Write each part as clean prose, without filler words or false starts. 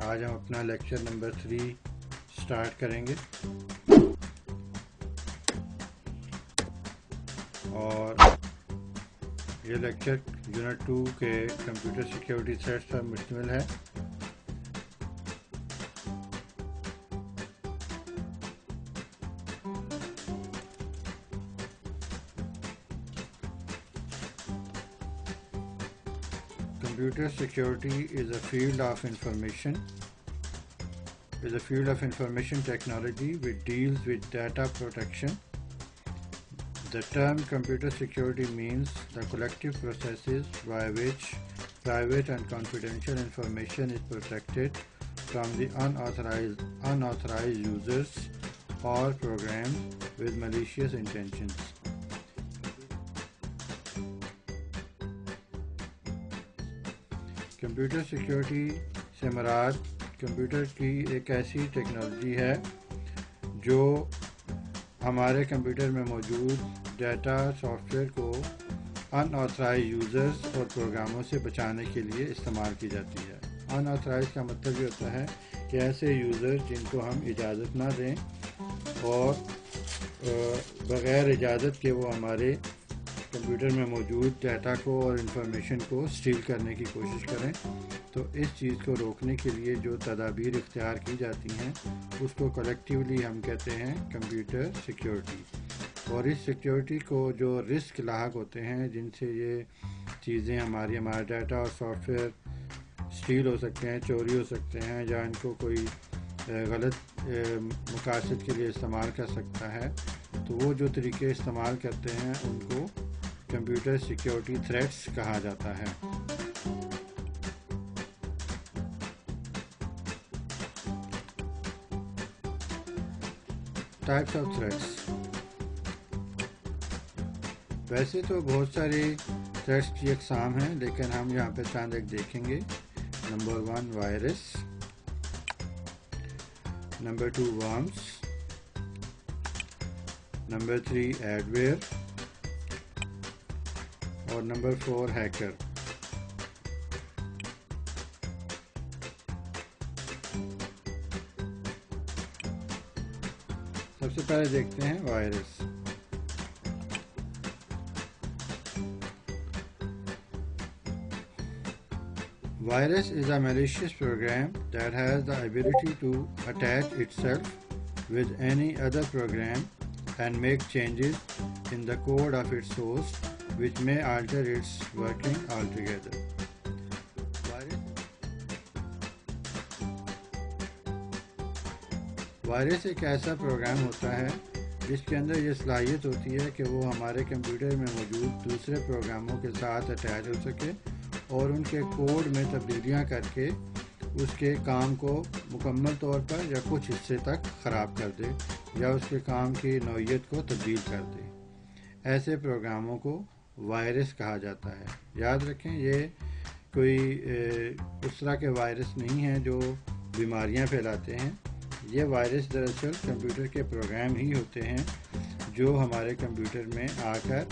آج ہم اپنا لیکچر نمبر 3 سٹارٹ کریں گے اور یہ لیکچر یونٹ 2 کے کمپیوٹر سیکیورٹی تھریٹس پر مشتمل ہے۔ Computer security is a field of information technology which deals with data protection. The term computer security means the collective processes by which private and confidential information is protected from the unauthorized users or programs with malicious intentions. Computer security سے مراد computer کی ایک ایسی technology ہے جو ہمارے computer میں موجود data soft where کو ان آتھرائز یوزرز اور پروگراموں سے بچانے کے لیے استعمال کی جاتی ہے۔ ان آتھرائز کا مطلب یہ ہوتا ہے کہ ایسے یوزر جن کو ہم اجازت نہ دیں اور بغیر اجازت کے وہ ہمارے کمپیوٹر میں موجود ڈیٹا کو اور انفارمیشن کو اسٹیل کرنے کی کوشش کریں، تو اس چیز کو روکنے کے لیے جو تدابیر اختیار کی جاتی ہیں اس کو کلیکٹیولی ہم کہتے ہیں کمپیوٹر سیکیورٹی۔ اور اس سیکیورٹی کو جو رسک لاحق ہوتے ہیں جن سے یہ چیزیں ہمارا ڈیٹا اور سافٹ ویئر اسٹیل ہو سکتے ہیں، چوری ہو سکتے ہیں، یا ان کو کوئی غلط مقاصد کے لیے استعمال کر سکتا ہے، تو وہ جو طریقے استعمال کرتے ہیں ان کو کمپیوٹر سیکیورٹی تھریٹس کہا جاتا ہے۔ ٹائپس آف تھریٹس، ویسے تو بہت سارے تھریٹس کی اقسام ہیں لیکن ہم یہاں پہ چند ایک دیکھیں گے۔ Number 1 virus, number 2 worms, number 3 adware اور نمبر 4 ہیکر۔ سب سے پہلے دیکھتے ہیں virus. Virus is a malicious program that has the ability to attach itself with any other program and make changes in the code of its source which may alter its working altogether. Virus ایک ایسا programme ہوتا ہے جس کے اندر یہ صلاحیت ہوتی ہے کہ وہ ہمارے کمپیوٹر میں موجود دوسرے پروگراموں کے ساتھ اٹیچ ہو سکے اور ان کے کوڈ میں تبدیلیاں کر کے اس کے کام کو مکمل طور پر یا کچھ حصے تک خراب کر دے یا اس کے کام کی نوعیت کو تبدیل کر دے۔ ایسے پروگراموں کو وائرس کہا جاتا ہے۔ یاد رکھیں یہ کوئی اس طرح کے وائرس نہیں ہیں جو بیماریاں پھیلاتے ہیں۔ یہ وائرس دراصل کمپیوٹر کے پروگرام ہی ہوتے ہیں جو ہمارے کمپیوٹر میں آ کر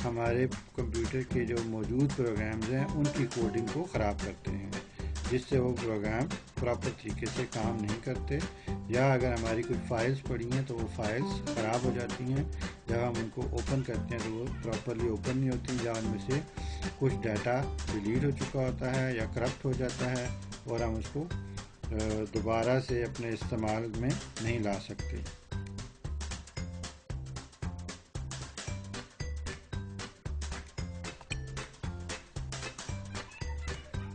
ہمارے کمپیوٹر کے جو موجود پروگرامز ہیں ان کی کوڈنگ کو خراب کرتے ہیں، جس سے وہ پروگرام پراپر طریقے سے کام نہیں کرتے، یا اگر ہماری کچھ فائلز پڑی ہیں تو وہ فائلز خراب ہو جاتی ہیں، جب ہم ان کو اوپن کرتے ہیں تو وہ پراپرلی اوپن نہیں ہوتی، یا ان میں سے کچھ ڈیٹا ڈیلیٹ ہو چکا ہوتا ہے یا کرپٹ ہو جاتا ہے اور ہم اس کو دوبارہ سے اپنے استعمال میں نہیں لا سکتے۔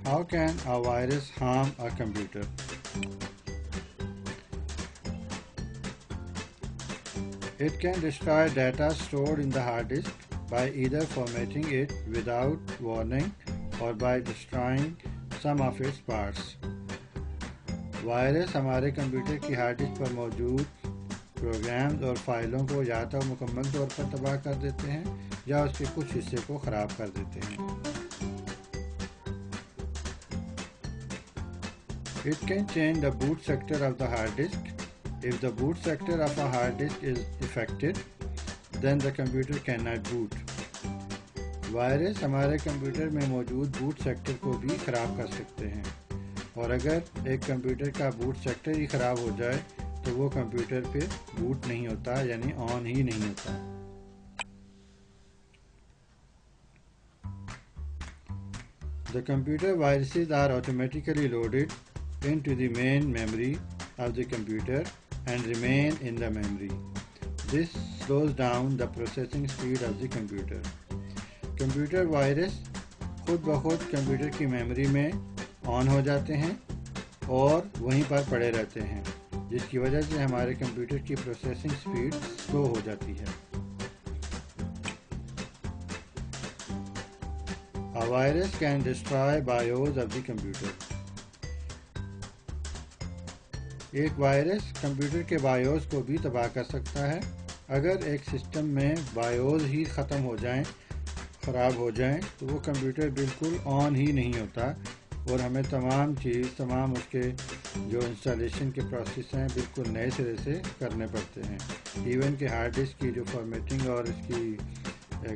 How can a virus harm a computer? It can destroy data stored in the hard disk by either formatting it without warning or by destroying some of its parts. Virus ہمارے کمپیوٹر کی hard disk پر موجود programmes اور فائلوں کو یا تو مکمل طور پر تباہ کر دیتے ہیں یا اس کے کچھ حصے کو خراب کر دیتے ہیں۔ It can change the boot sector of the hard disk. If the boot sector of a hard disk is affected, then the computer cannot boot. Virus ہمارے کمپیوٹر میں موجود بوٹ سیکٹر کو بھی خراب کر سکتے ہیں۔ اور اگر ایک کمپیوٹر کا بوٹ سیکٹر ہی خراب ہو جائے تو وہ کمپیوٹر پہ بوٹ نہیں ہوتا، یعنی آن ہی نہیں ہوتا۔ The computer viruses are automatically loaded into the main memory of the computer and remain in the memory. This slows down the processing speed of the computer. Computer virus خود بخود computer کی memory میں آن ہو جاتے ہیں اور وہیں پر پڑے رہتے ہیں، جس کی وجہ سے ہمارے کمپیوٹر کی پروسیسنگ سپیڈ سلو ہو جاتی ہے۔ A virus can destroy BIOS of the computer. ایک وائرس کمپیوٹر کے BIOS کو بھی تباہ کر سکتا ہے۔ اگر ایک سسٹم میں BIOS ہی ختم ہو جائیں، خراب ہو جائیں، تو وہ کمپیوٹر بالکل آن ہی نہیں ہوتا اور ہمیں تمام اس کے جو انسٹالیشن کے پروسیس ہیں بالکل نئے سرے سے کرنے پڑتے ہیں۔ ایون کہ ہارڈ ڈسک کی جو فارمیٹنگ اور اس کی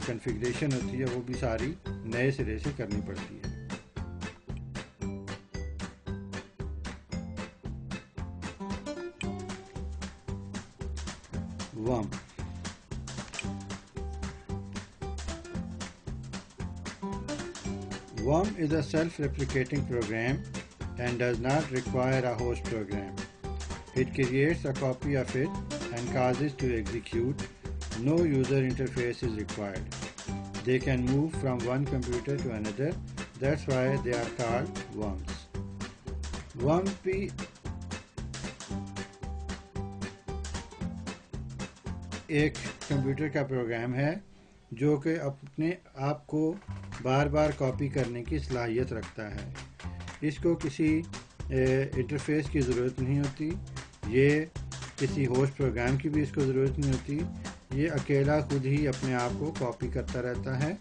کنفیگریشن ہوتی ہے وہ بھی ساری نئے سرے سے کرنی پڑتی ہے۔ worm worm is a self-replicating program and does not require a host program. It creates a copy of it and causes to execute. No user interface is required. They can move from one computer to another. That's why they are called worms. worm بھی ایک computer کا programme ہے جو کہ اپنے آپ کو بار بار copy کرنے کی صلاحیت رکھتا ہے۔ اس کو کسی انٹرفیس کی ضرورت نہیں ہوتی، یہ کسی ہوسٹ پروگرام کی بھی اس کو ضرورت نہیں ہوتی، یہ اکیلا خود ہی اپنے آپ کو کاپی کرتا رہتا ہے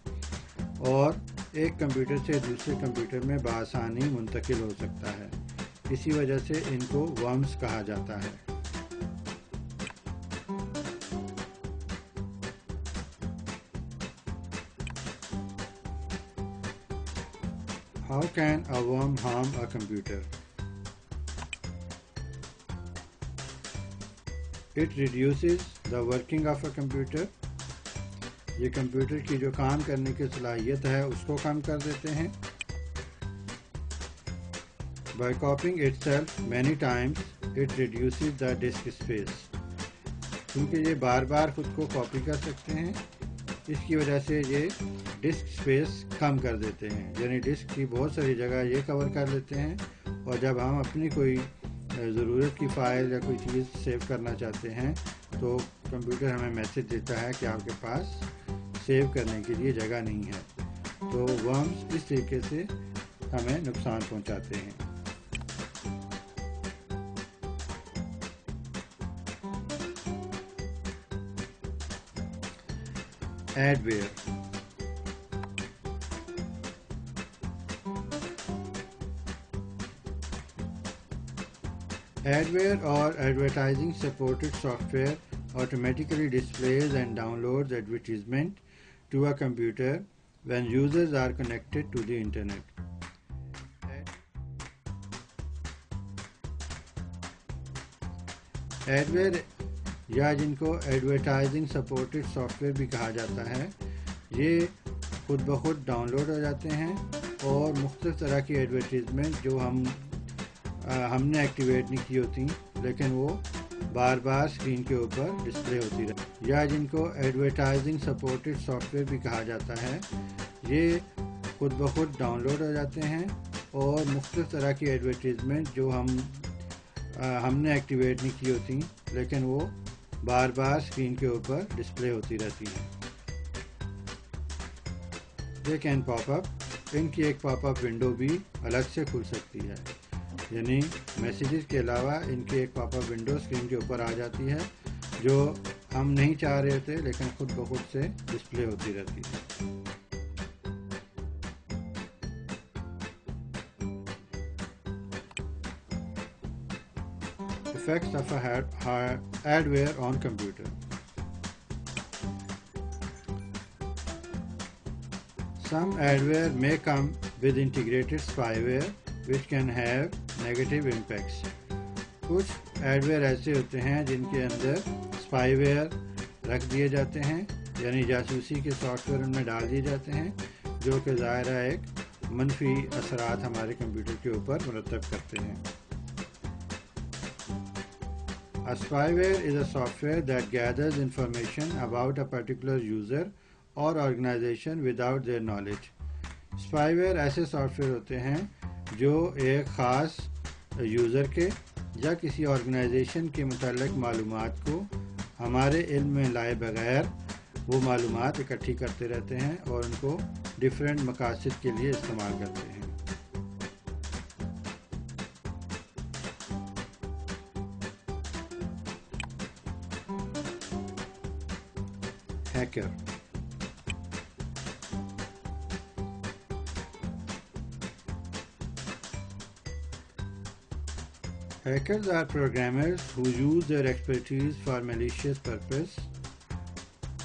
اور ایک کمپیوٹر سے دوسرے کمپیوٹر میں بآسانی منتقل ہو سکتا ہے۔ اسی وجہ سے ان کو ورمز کہا جاتا ہے۔ How can a worm harm a computer? It reduces the working of a computer. یہ کمپیوٹر کی جو کام کرنے کی صلاحیت ہے اس کو کم کر دیتے ہیں۔ By copying itself many times, it reduces the disk space. کیونکہ یہ بار بار خود کو کاپی کر سکتے ہیں، اس کی وجہ سے یہ ڈسک سپیس کم کر دیتے ہیں، یعنی ڈسک کی بہت ساری جگہ یہ کور کر لیتے ہیں، اور جب ہم اپنی کوئی ضرورت کی فائل یا کوئی چیز سیو کرنا چاہتے ہیں تو کمپیوٹر ہمیں میسج دیتا ہے کہ آپ کے پاس سیو کرنے کے لیے جگہ نہیں ہے۔ تو ورمز اس طریقے سے ہمیں نقصان پہنچاتے ہیں۔ ایڈویئر Adware or advertising supported software automatically displays and downloads advertisement to a computer when users are connected to the internet. Adware یا جن کو ایڈورٹائزنگ سپورٹڈ سافٹ ویئر بھی کہا جاتا ہے، یہ خود بخود ڈاؤن لوڈ ہو جاتے ہیں اور مختلف طرح کی ایڈورٹیزمنٹ جو ہم نے ایکٹیویٹ نہیں کی ہوتی لیکن وہ بار بار اسکرین کے اوپر ڈسپلے ہوتی رہتی، یا جن کو ایڈورٹائزنگ سپورٹڈ سافٹ ویئر بھی کہا جاتا ہے، یہ خود بخود ڈاؤن لوڈ ہو جاتے ہیں اور مختلف طرح کی ایڈورٹیزمنٹ جو ہم نے ایکٹیویٹ نہیں کی ہوتی لیکن وہ بار بار اسکرین کے اوپر ڈسپلے ہوتی رہتی ہیں۔ دے کین پاپ اپ، ان کی ایک پاپ اپ ونڈو بھی الگ سے کھل سکتی ہے، یعنی میسیجز کے علاوہ ان کی ایک پاپ اپ ونڈو اسکرین کے اوپر آ جاتی ہے جو ہم نہیں چاہ رہے ہوتے لیکن خود بخود سے ڈسپلے ہوتی رہتی ہے۔ Effects of adware on computer. Some adware may come with integrated spyware which can have negative impacts. کچھ ایڈ ویئر ایسے ہوتے ہیں جن کے اندر اسپائی ویئر رکھ دیے جاتے ہیں، یعنی جاسوسی کے سافٹ ویئر ان میں ڈال دیے جاتے ہیں، جو کہ ظاہرہ ایک منفی اثرات ہمارے کمپیوٹر کے اوپر مرتب کرتے ہیں. A spyware is a software that gathers information about a particular user or organization without their knowledge. Spyware ایسے سافٹ ویئر ہوتے ہیں جو ایک خاص یوزر کے یا کسی آرگنائزیشن کے متعلق معلومات کو ہمارے علم میں لائے بغیر وہ معلومات اکٹھی کرتے رہتے ہیں اور ان کو ڈیفرنٹ مقاصد کے لیے استعمال کرتے ہیں. Hacker. Hackers are programmers who use their expertise for malicious purpose.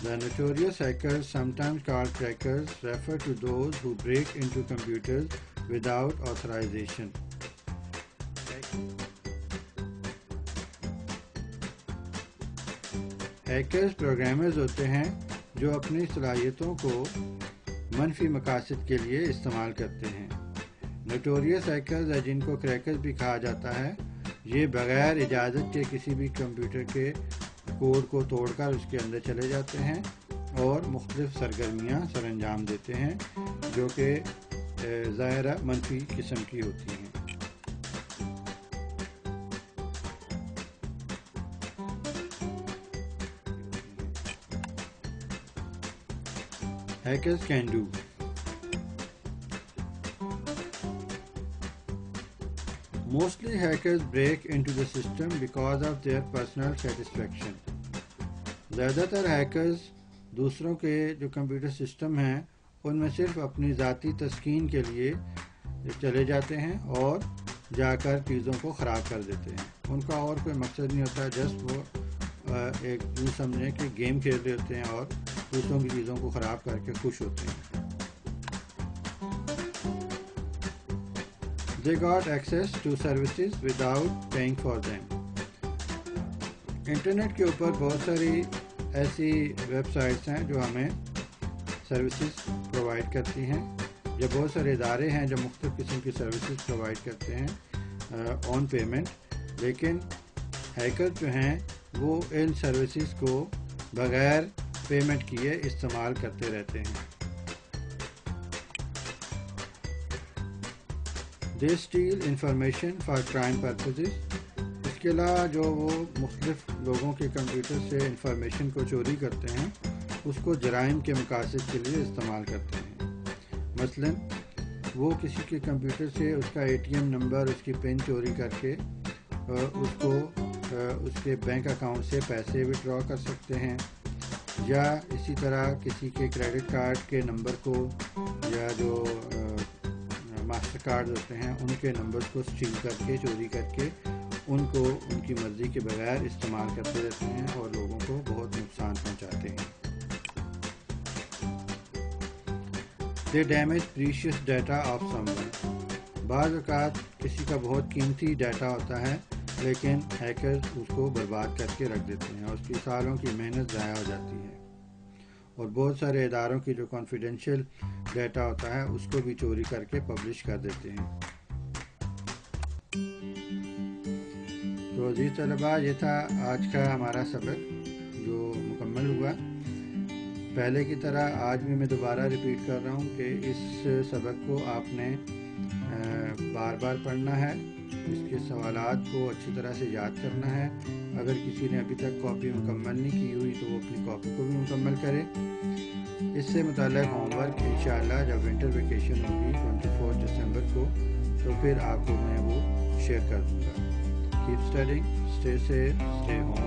The notorious hackers, sometimes called crackers, refer to those who break into computers without authorization. Hackers programmers ہوتے ہیں جو اپنی صلاحیتوں کو منفی مقاصد کے لیے استعمال کرتے ہیں. نوٹوریس ہیکرز ہے جن کو کریکرز بھی کہا جاتا ہے، یہ بغیر اجازت کے کسی بھی کمپیوٹر کے کوڈ کو توڑ کر اس کے اندر چلے جاتے ہیں اور مختلف سرگرمیاں سر انجام دیتے ہیں جو کہ ظاہرہ منفی قسم کی ہوتی ہیں. Hackers can do. Mostly hackers break into the system because of their personal satisfaction. زیادہ تر ہیکرز دوسروں کے جو کمپیوٹر سسٹم ہیں ان میں صرف اپنی ذاتی تسکین کے لیے چلے جاتے ہیں اور جا کر چیزوں کو خراب کر دیتے ہیں. ان کا اور کوئی مقصد نہیں ہوتا، جسٹ وہ ایک یوں سمجھیں کہ گیم کھیل رہے ہوتے ہیں اور دوسروں کی چیزوں کو خراب کر کے خوش ہوتے ہیں. They got access to services without paying for them. Internet کے اوپر بہت ساری ایسی ویب سائٹس ہیں جو ہمیں سروسز پرووائڈ کرتی ہیں، یا بہت سارے ادارے ہیں جو مختلف قسم کی سروسز پرووائڈ کرتے ہیں آن پیمنٹ، لیکن ہیکر جو ہیں وہ ان سروسز کو بغیر پیمنٹ کیے استعمال کرتے رہتے ہیں. They steal information for crime purposes. اس کے علاوہ جو وہ مختلف لوگوں کے کمپیوٹر سے انفارمیشن کو چوری کرتے ہیں اس کو جرائم کے مقاصد کے لیے استعمال کرتے ہیں. مثلا وہ کسی کے کمپیوٹر سے اس کا ATM نمبر، اس کی پن چوری کر کے اس کو اس کے بینک اکاؤنٹ سے پیسے وڈرا کر سکتے ہیں، یا اسی طرح کسی کے کریڈٹ کارڈ کے نمبر کو یا جو ماسٹر کارڈ ہوتے ہیں ان کے نمبر کو اسٹیل کر کے چوری کر کے ان کو ان کی مرضی کے بغیر استعمال کرتے رہتے ہیں اور لوگوں کو بہت نقصان پہنچاتے ہیں. They damage precious data of someone. بعض اوقات کسی کا بہت قیمتی ڈیٹا ہوتا ہے لیکن ہیکرز اس کو برباد کر کے رکھ دیتے ہیں اور اس کی سالوں کی محنت ضائع ہو جاتی ہے. اور بہت سارے اداروں کی جو کانفیڈینشیل ڈیٹا ہوتا ہے اس کو بھی چوری کر کے پبلش کر دیتے ہیں. تو عزیز طلباء، یہ تھا آج کا ہمارا سبق جو مکمل ہوا. پہلے کی طرح آج بھی میں دوبارہ ریپیٹ کر رہا ہوں کہ اس سبق کو آپ نے بار بار پڑھنا ہے، اس کے سوالات کو اچھی طرح سے یاد کرنا ہے. اگر کسی نے ابھی تک کاپی مکمل نہیں کی ہوئی تو وہ اپنی کاپی کو بھی مکمل کرے. اس سے متعلق ہوم ورک انشاءاللہ جب ونٹر ویکیشن ہوگی 24 دسمبر کو تو پھر آپ کو میں وہ شیئر کر دوں گا. Keep studying, stay safe, stay home.